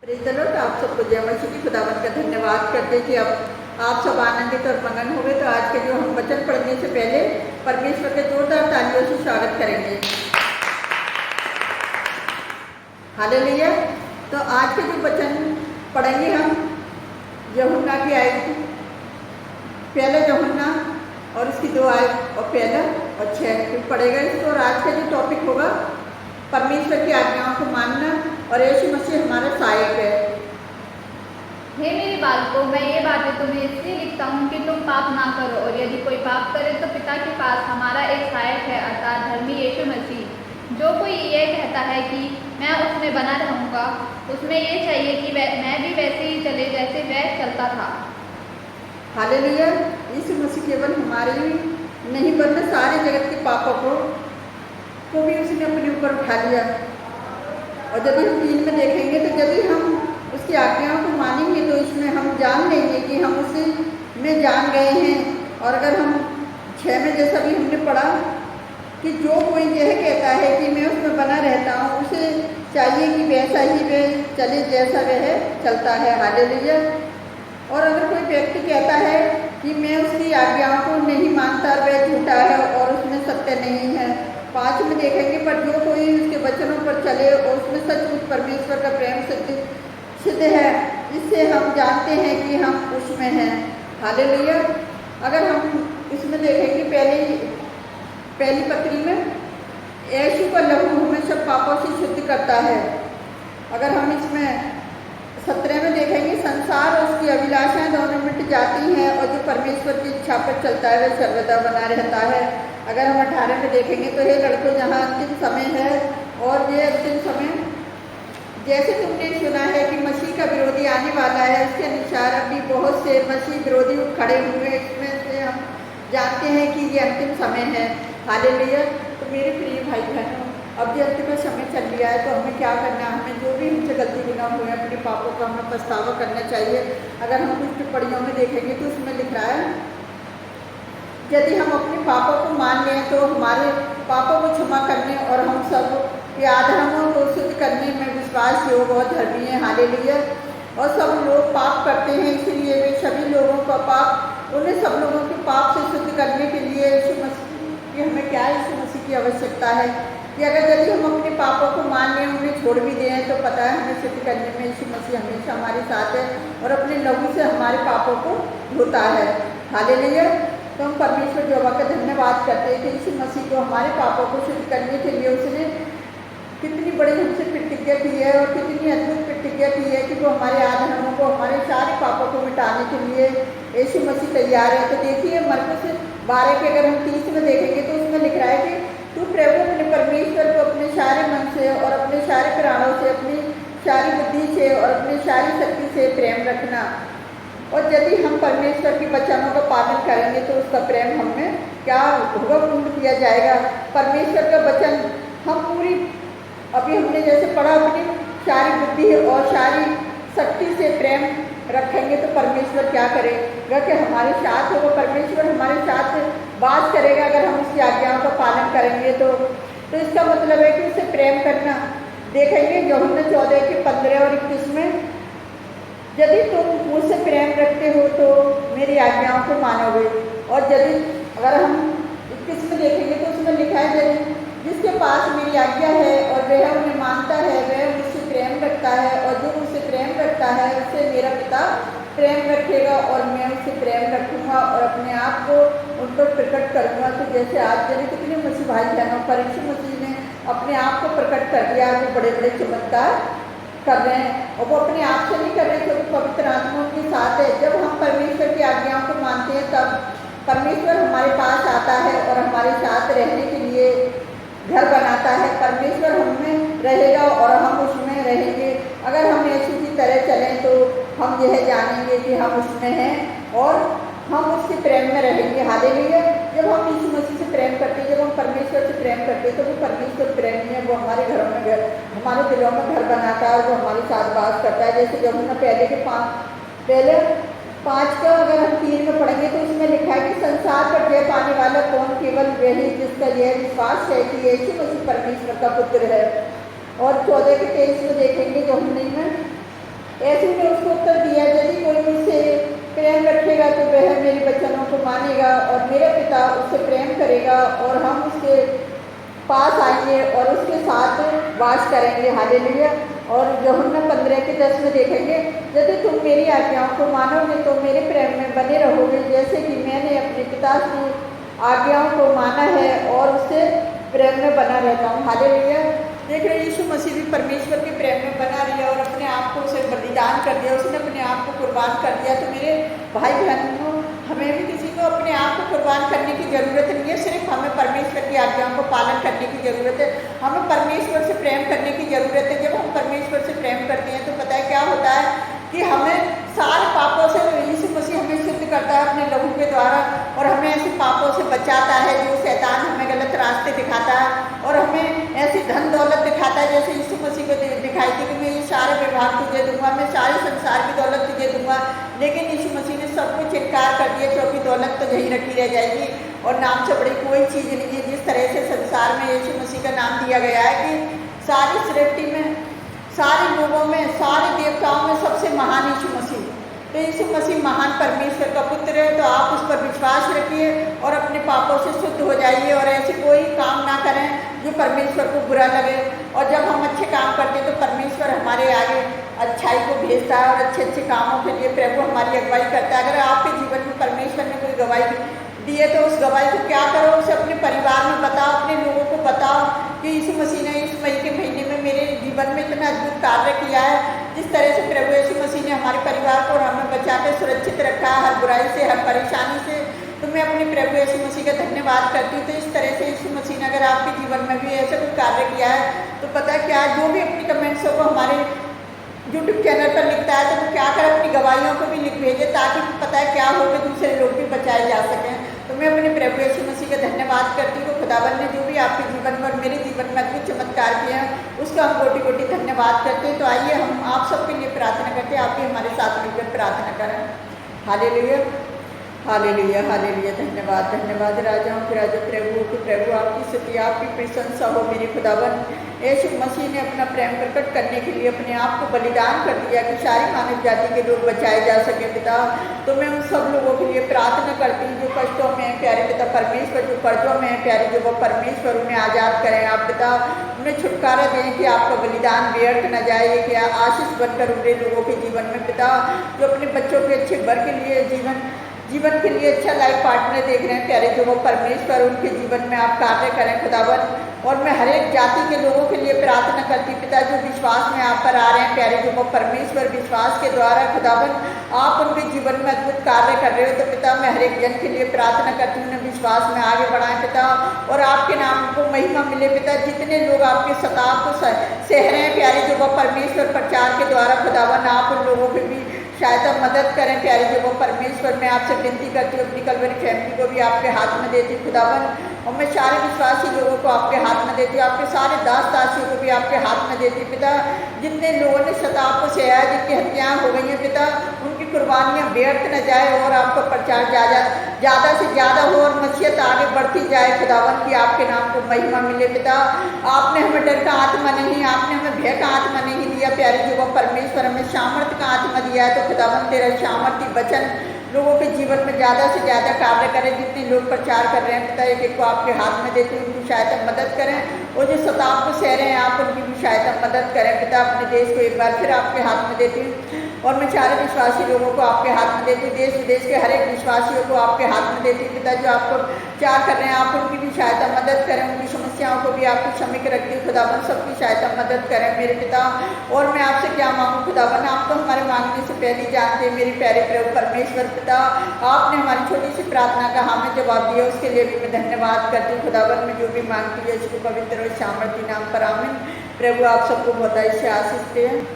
Praise the Lord. आप सबको जय मसीह की खुदावंद का धन्यवाद करते कि अब आप सब आनंदित और मगन हो गए। तो आज के जो हम वचन पढ़ने से पहले परमेश्वर के जोरदार तालियों से स्वागत करेंगे। हालेलुया। तो आज के जो वचन पढ़ेंगे हम यूहन्ना की आयत, पहले यूहन्ना और उसकी 2 आयत और पहला और 6 पढ़ेगा इसको। और आज का जो टॉपिक होगा परमेश्वर की आज्ञाओं को मानना और यीशु मसीह हमारा सहायक है। हे मेरे बालकों, मैं ये बातें तुम्हें इसलिए लिखता हूँ कि तुम पाप ना करो, और यदि कोई पाप करे तो पिता के पास हमारा एक सहायक है, अर्थात धर्मी यीशु मसीह। जो कोई ये कहता है कि मैं उसमें बना रहूँगा, उसमें ये चाहिए कि मैं भी वैसे ही चले जैसे वह चलता था। हालेलुया। यीशु मसीह केवल हमारे नहीं वरना सारे जगत के पापों को भी उसने अपने ऊपर उठा लिया। और जब हम 3 में देखेंगे तो जब हम उसकी आज्ञाओं को मानेंगे तो इसमें हम जान लेंगे कि हम उसे में जान गए हैं। और अगर हम 6 में जैसा भी हमने पढ़ा कि जो कोई यह कहता है कि मैं उसमें बना रहता हूँ, उसे चाहिए कि वैसा ही वह चले जैसा वह चलता है। हालेलुया। और अगर कोई व्यक्ति कहता है कि मैं उसकी आज्ञाओं को नहीं मानता, वह झूठा है और उसमें सत्य नहीं है। 5 में देखेंगे पर जो कोई उसके वचनों पर चले और उसमें सचमुच परमेश्वर का प्रेम सिद्ध है, इससे हम जानते हैं कि हम उसमें हैं। हालेलुया। अगर हम इसमें देखेंगे पहली पत्री में यीशु का लहू हमें सब पापों से शुद्ध करता है। अगर हम इसमें 17 में देखेंगे संसार और उसकी अभिलाषाएं दोनों मिट जाती हैं, और जो परमेश्वर की इच्छा पर चलता है वह सर्वदा बना रहता है। अगर हम 18 में देखेंगे तो हे लड़कों, जहाँ अंतिम समय है और ये अंतिम समय जैसे तुमने सुना है कि मसीह का विरोधी आने वाला है, उसके अनुसार अभी बहुत से मसीह विरोधी खड़े हुए। इसमें से हम जानते हैं कि ये अंतिम समय है। हालेलुया। तो मेरे प्रिय भाई बहनों, अब ये अंतिम समय चल लिया है तो हमें क्या करना है? हमें जो भी हमसे गलती गुनाह हुए अपने पापों का हमें पछतावा करना चाहिए। अगर हम कुछ टिप्पणियों में देखेंगे तो उसमें लिख रहा है यदि हम अपने पापों को मान लें तो हमारे पापों को क्षमा करने और हम सब के अधर्मों को शुद्ध करने में विश्वास योग और धर्मी है। हालेलुया। और सब लोग पाप करते हैं, इसलिए वे सभी लोगों का पाप उन्हें सब लोगों के पाप से शुद्ध करने के लिए यीशु मसीह की हमें क्या यीशु मसीह की आवश्यकता है कि अगर यदि हम अपने पापों को मान लें, उन्हें छोड़ भी दें, तो पता है हमें शुद्ध करने में यीशु मसीह हमेशा हमारे साथ है और अपने लहू से हमारे पापों को धोता है। हालेलुया। तो हम परमेश्वर यहोवा का धन्यवाद करते हैं कि यीशु मसीह को हमारे पापों को शुद्ध करने के लिए उसने कितनी बड़ी हमसे प्रतिज्ञा की है और कितनी अद्भुत प्रतिज्ञा की है कि वो हमारे अधर्मों को, हमारे सारे पापों को मिटाने के लिए यीशु मसीह तैयार है। तो देखिए मरकुस 12 के अगर हम 30 में देखेंगे तो उसमें लिख रहा है कि तू प्रभु अपने परमेश्वर को अपने सारे मन से और अपने सारे प्राणों से, अपनी सारी बुद्धि से और अपनी सारी शक्ति से प्रेम रखना। और यदि हम परमेश्वर के वचनों का पालन करेंगे तो उसका प्रेम हमें क्या होगा? पूर्ण किया जाएगा। परमेश्वर का वचन हम पूरी, अभी हमने जैसे पढ़ा, अपनी सारी बुद्धि और सारी शक्ति से प्रेम रखेंगे तो परमेश्वर क्या करेगा कि हमारे साथ होगा। परमेश्वर हमारे साथ बात करेगा अगर हम उसकी आज्ञाओं का पालन करेंगे तो इसका मतलब है कि उसे प्रेम करना। देखेंगे यूहन्ना 14 के 15 और 21 में, यदि तुम मुझसे प्रेम रखते हो तो मेरी आज्ञाओं को मानोगे। और यदि अगर हम 21 में देखेंगे तो उसमें लिखा है जिसके पास मेरी आज्ञा है और वह उन्हें मानता है वह मुझसे प्रेम रखता है, और जो मुझसे प्रेम रखता है उससे मेरा पिता प्रेम रखेगा और मैं उससे प्रेम रखूँगा और अपने आप को उन पर प्रकट करूँगा। तो जैसे आज जैसे कितने मसीह भाई बहनों पर यीशु मसीह ने अपने आप को प्रकट कर दिया, वो बड़े बड़े चमत्कार कर रहे हैं। और वो अपने आप से नहीं कर रहे क्योंकि पवित्र आत्मा के साथ है। जब हम परमेश्वर की आज्ञाओं को मानते हैं तब परमेश्वर हमारे पास आता है और हमारे साथ रहने के लिए घर बनाता है। परमेश्वर हमें रहेगा और हम उसमें रहेंगे। अगर हम यीशु की तरह चलें तो हम यह जानेंगे कि हम उसमें हैं और हम उसके प्रेम में रहेंगे। हालेलुया। जब हम यीशु मसीह से प्रेम करते हैं, जब हम परमेश्वर से प्रेम करते हैं तो वो परमेश्वर प्रेम नहीं है, वो हमारे घरों में हमारे दिलों में घर बनाता है और वो हमारे साथ बात करता है। जैसे यूहन्ना पहले 5 का अगर हम 3 में पढ़ेंगे तो उसमें लिखा है कि संसार पर जय पाने वाला कौन? केवल वही जिसका यह विश्वास है कि यीशु मसीह परमेश्वर का पुत्र है। और 14 के 23 में देखेंगे यूहन्ना में वह मेरे वचनों को मानेगा और मेरा पिता उससे प्रेम करेगा और हम उसके पास आएंगे और उसके साथ वास करेंगे। हालेलुया। और यूहन्ना 15:10 में देखेंगे, यदि तुम मेरी आज्ञाओं को मानोगे तो मेरे प्रेम में बने रहोगे, जैसे कि मैंने अपने पिता की आज्ञाओं को माना है और उससे प्रेम में बना रहता हूँ। हालेलुया। देख रहे यीशु मसीह भी परमेश्वर के प्रेम में बना रही और अपने आप को उसे बलिदान कर दिया, उसने अपने आप को कुर्बान कर दिया। तो मेरे भाई बहनों, हमें भी किसी को अपने आप को कुर्बान करने की ज़रूरत नहीं है, सिर्फ हमें परमेश्वर की आज्ञाओं को पालन करने की ज़रूरत है। हमें परमेश्वर से प्रेम करने की ज़रूरत है। जब हम परमेश्वर से प्रेम करते हैं तो पता है क्या होता है कि हमें सारे पापों से यीशु मसीह हमें शुद्ध करता है अपने लहू के द्वारा और हमें ऐसे पापों से बचाता है जो शैतान हमें गलत रास्ते दिखाता है और हमें ऐसी धन दौलत दिखाता है जैसे यीशु मसीह को दिखाई थी कि मैं ये सारे विभाग तुझे दूंगा, मैं सारे संसार की दौलत तुझे दूंगा। लेकिन यीशु मसीह ने सब कुछ इनकार कर दिया, क्योंकि दौलत तो यहीं रखी रह जाएगी और नाम से बड़ी कोई चीज़ नहीं है। जिस तरह से संसार में यीशु मसीह का नाम दिया गया है कि सारी सृष्टि में, सारे लोगों में, सारे देवताओं में सबसे महान यीशु मसीह। तो यीशु मसीह महान परमेश्वर का पुत्र है। तो आप उस पर विश्वास रखिए और अपने पापों से शुद्ध हो जाइए और ऐसे कोई काम ना करें जो परमेश्वर को बुरा लगे। और जब हम अच्छे काम करते हैं तो परमेश्वर हमारे आगे अच्छाई को भेजता है और अच्छे अच्छे कामों के लिए प्रभु हमारी अगुवाई करता है। अगर आपके जीवन में परमेश्वर ने कोई गवाही दी है तो उस गवाही को क्या करो, उसे अपने परिवार में बताओ, अपने लोगों को बताओ कि यीशु मसीह ने इस मई के महीने में मेरे जीवन में इतना अद्भुत कार्य किया है। जिस तरह से प्रभु यीशु मसीह ने हमारे परिवार को और हमें बचा के सुरक्षित रखा है हर बुराई से, हर परेशानी से, तो मैं अपने प्रभु यीशु मसीह का धन्यवाद करती हूँ। तो इस तरह से यीशु मसीह ने अगर आपके जीवन में भी ऐसा कुछ कार्य किया है तो पता है क्या, जो भी अपनी कमेंट्सों को हमारे यूट्यूब चैनल पर लिखता है तो वो क्या कर अपनी गवाहियों को भी लिख भेजे, ताकि पता है क्या हो कि दूसरे लोग भी बचाए जा सकें। तो मैं अपने प्रभु यीशु मसीह का धन्यवाद करती हूँ। खुदावन ने जो भी आपके जीवन में और मेरे जीवन में अद्भुत चमत्कार किए हैं उसका हम कोटि कोटि धन्यवाद करते हैं। तो आइए हम आप सबके लिए प्रार्थना करते हैं, आप भी हमारे साथ मिलकर प्रार्थना करें। Hallelujah, hallelujah, hallelujah. धन्यवाद, धन्यवाद राजाओं के राजा, प्रभु के प्रभु, आपकी स्तुति, आपकी प्रशंसा हो मेरे खुदावन। यीशु मसीह ने अपना प्रेम प्रकट करने के लिए अपने आप को बलिदान कर दिया कि सारी मानव जाति के लोग बचाए जा सके। पिता, तो मैं उन सब लोगों के लिए प्रार्थना करती हूँ जो कष्टों में हैं प्यारे पिता परमेश्वर, जो कर्जों में हैं प्यारे जो वो परमेश्वर उन्हें आज़ाद करें। आप पिता उन्हें छुटकारा दें कि आपका बलिदान व्यर्थ न जाए, कि आशीष बनकर उन्हें लोगों के जीवन में पिता जो अपने बच्चों के अच्छे भर के लिए जीवन के लिए अच्छा लाइफ पार्टनर देख रहे हैं प्यारे जो वो परमेश्वर उनके जीवन में आप कार्य करें खुदावन। और मैं हर एक जाति के लोगों के लिए प्रार्थना करती पिता जो विश्वास में आप पर आ रहे हैं प्यारे जो वो परमेश्वर विश्वास के द्वारा खुदावन आप उनके जीवन में अद्भुत कार्य कर रहे हो। तो पिता मैं हर एक जन के लिए प्रार्थना करती हूँ उन्हें विश्वास में आगे बढ़ाएं पिता और आपके नाम को महिमा मिले पिता। जितने लोग आपके सताव को सह रहे हैं प्यारे जो वो परमेश्वर प्रचार के द्वारा खुदावन आप उन लोगों की भी सहायता मदद करें प्यारे जो वो परमेश्वर। मैं आपसे विनती करती हूँ अपनी कलवरी फैमिली को भी आपके हाथ में देती हूँ खुदावन और मैं सारे विश्वासी लोगों को आपके हाथ में देती हूँ, आपके सारे दास दासियों को भी आपके हाथ में देती हूँ पिता। जितने लोगों ने सताव को सहा है, जिनकी हत्याएं हो गई हैं पिता, उनकी कुर्बानियाँ व्यर्थ न जाए और आपका प्रचार ज़्यादा से ज़्यादा हो और मसीहत आगे बढ़ती जाए खुदावन की आपके नाम को महिमा मिले पिता। आपने हमें डर का आत्मा नहीं, आपने हमें भय का आत्मा नहीं दिया प्यारे जो वो परमेश्वर, हमें सामर्थ्य का आत्मा दिया है। तो खुदावन तेरा सामर्थ्य वचन लोगों के जीवन में ज़्यादा से ज़्यादा कार्य करें। जितने लोग प्रचार कर रहे हैं पिता एक एक को आपके हाथ में देते हैं, उनकी सहायता मदद करें और जो सताव को सह रहे हैं आप उनकी भी सहायता मदद करें पिता। अपने देश को एक बार फिर आपके हाथ में देती हूँ और मैं सारे विश्वासी लोगों को आपके हाथ में देती हूँ, देश विदेश के हर एक विश्वासियों को आपके हाथ में देती हूँ पिता। जो आपको प्रचार कर रहे हैं आप उनकी भी सहायता मदद करें, उनकी समस्याओं को भी आपको समीक रखती हूँ खुदावन, सबकी सहायता मदद करें मेरे पिता। और मैं आपसे क्या मांगूँ खुदावन, आप तो हमारे मांगने से पहले जानते हैं मेरे प्यारे प्रभु परमेश्वर पिता। आपने हमारी छोटी सी प्रार्थना का हमें जवाब दिया, उसके लिए भी मैं धन्यवाद करती हूँ खुदावन। में जो भी मांगती है इसको पवित्र और सामर्थ्य नाम पर आमीन। प्रभु आप सबको बहुत से आशीष दें।